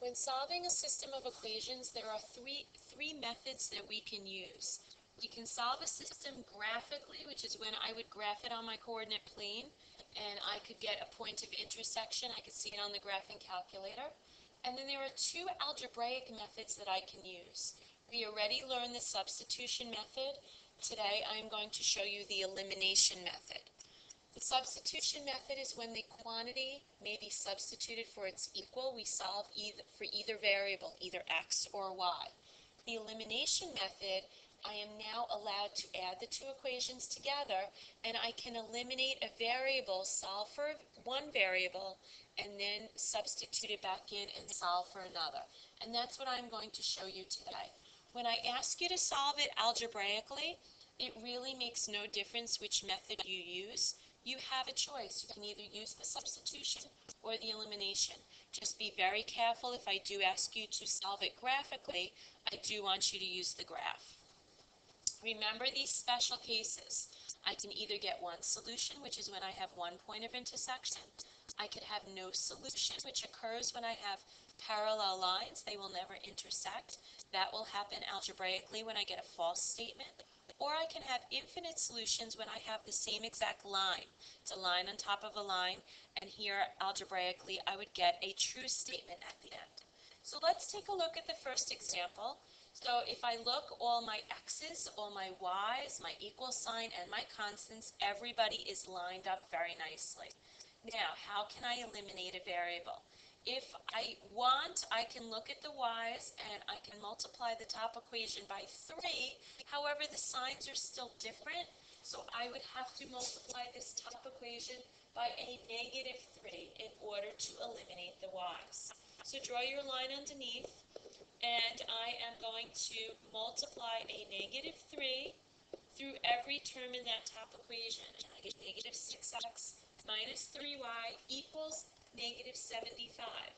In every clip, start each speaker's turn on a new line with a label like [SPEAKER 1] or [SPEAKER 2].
[SPEAKER 1] When solving a system of equations, there are three methods that we can use. We can solve a system graphically, which is when I would graph it on my coordinate plane, and I could get a point of intersection. I could see it on the graphing calculator. And then there are two algebraic methods that I can use. We already learned the substitution method. Today I'm going to show you the elimination method. The substitution method is when the quantity may be substituted for its equal. We solve for either variable, either x or y. The elimination method, I am now allowed to add the two equations together, and I can eliminate a variable, solve for one variable, and then substitute it back in and solve for another. And that's what I'm going to show you today. When I ask you to solve it algebraically, it really makes no difference which method you use. You have a choice. You can either use the substitution or the elimination. Just be very careful. If I do ask you to solve it graphically, I do want you to use the graph. Remember these special cases. I can either get one solution, which is when I have one point of intersection. I could have no solution, which occurs when I have parallel lines. They will never intersect. That will happen algebraically when I get a false statement. Or I can have infinite solutions when I have the same exact line. It's a line on top of a line, and here algebraically I would get a true statement at the end. So let's take a look at the first example. So if I look, all my x's, all my y's, my equal sign, and my constants, everybody is lined up very nicely. Now, how can I eliminate a variable? If I want, I can look at the y's and I can multiply the top equation by 3. However, the signs are still different, so I would have to multiply this top equation by a -3 in order to eliminate the y's. So draw your line underneath, and I am going to multiply a -3 through every term in that top equation. I get -6x minus 3y equals -75.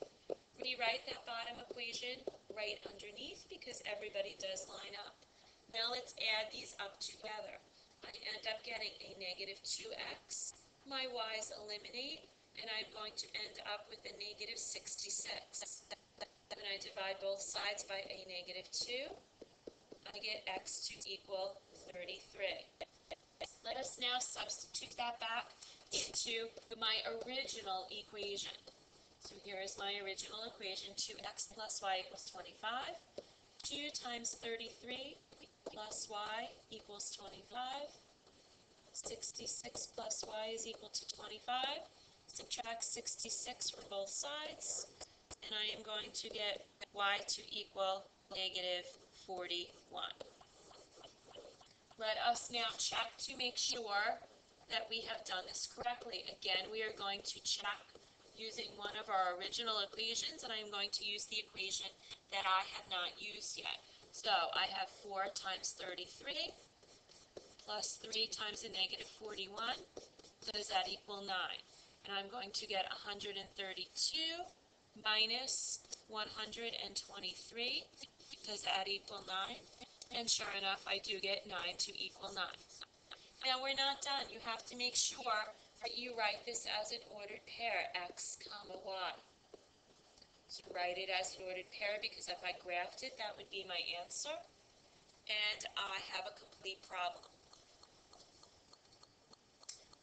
[SPEAKER 1] Rewrite that bottom equation right underneath because everybody does line up. Now let's add these up together. I end up getting a -2x. My y's eliminate, and I'm going to end up with a -66. When I divide both sides by a -2, I get x to equal 33. Let us now substitute that back into my original equation. So here is my original equation, 2x plus y equals 25. 2 times 33 plus y equals 25. 66 plus y is equal to 25. Subtract 66 from both sides, and I am going to get y to equal -41. Let us now check to make sure that we have done this correctly. Again, we are going to check using one of our original equations, and I'm going to use the equation that I have not used yet. So I have 4 times 33 plus 3 times a -41. Does that equal 9? And I'm going to get 132 minus 123. Does that equal 9? And sure enough, I do get 9 to equal 9. Now we're not done. You have to make sure that you write this as an ordered pair, x comma y. So write it as an ordered pair because if I graphed it, that would be my answer. And I have a complete problem.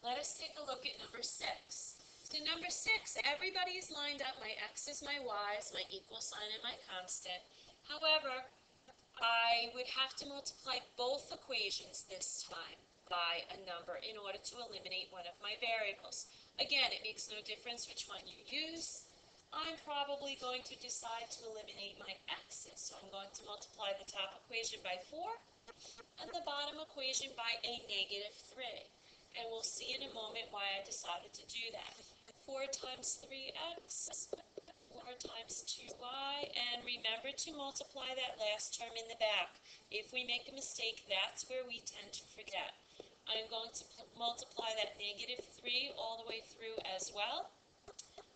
[SPEAKER 1] Let us take a look at number 6. So number 6, everybody is lined up. My x's, my y's, my equal sign, and my constant. However, I would have to multiply both equations this time by a number in order to eliminate one of my variables. Again, it makes no difference which one you use. I'm probably going to decide to eliminate my x's. So I'm going to multiply the top equation by 4 and the bottom equation by a -3. And we'll see in a moment why I decided to do that. 4 times 3x, 4 times 2y, and remember to multiply that last term in the back. If we make a mistake, that's where we tend to forget. I'm going to multiply that -3 all the way through as well.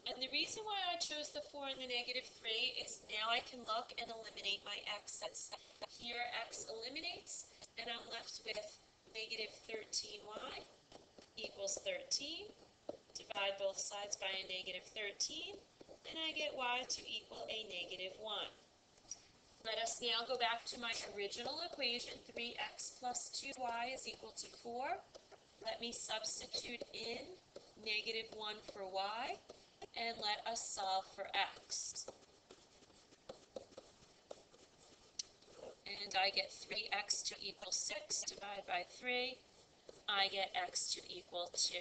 [SPEAKER 1] And the reason why I chose the 4 and the -3 is now I can look and eliminate my x's. Here x eliminates, and I'm left with -13y equals 13. Divide both sides by a -13. and I get y to equal a negative 1. Let us now go back to my original equation. 3x plus 2y is equal to 4. Let me substitute in negative 1 for y, and let us solve for x. And I get 3x to equal 6, divide by 3. I get x to equal 2.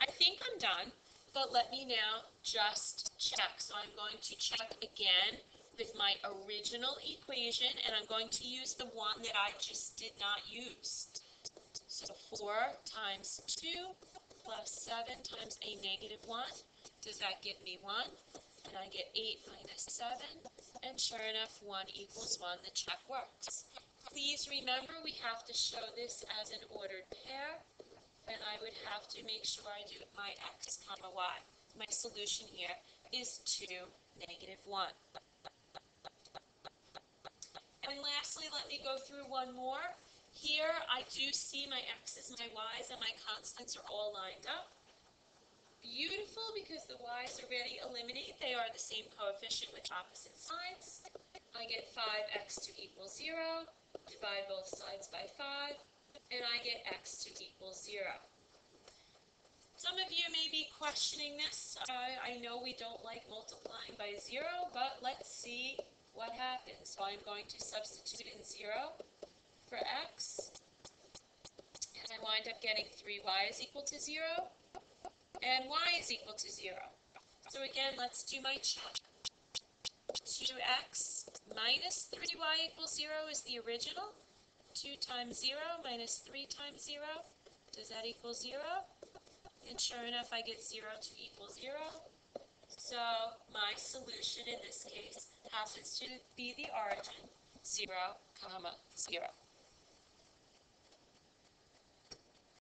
[SPEAKER 1] I think I'm done, but let me now just check. So I'm going to check again with my original equation, and I'm going to use the one that I just did not use. So 4 times 2 plus 7 times a negative 1. Does that give me 1? And I get 8 minus 7. And sure enough, 1 equals 1. The check works. Please remember we have to show this as an ordered pair. And I would have to make sure I do my x comma y. My solution here is 2, negative 1. And lastly, let me go through one more. Here, I do see my x's, my y's, and my constants are all lined up. Beautiful, because the y's already eliminate. They are the same coefficient with opposite sides. I get 5x to equal 0. Divide both sides by 5. And I get x to equal 0. Some of you may be questioning this. I know we don't like multiplying by 0, but let's see what happens. So I'm going to substitute in 0 for x, and I wind up getting 3y is equal to 0, and y is equal to 0. So again, let's do my check. 2x minus 3y equals 0 is the original. 2 times 0 minus 3 times 0. Does that equal 0? And sure enough, I get 0 to equal 0. So my solution in this case happens to be the origin 0, 0.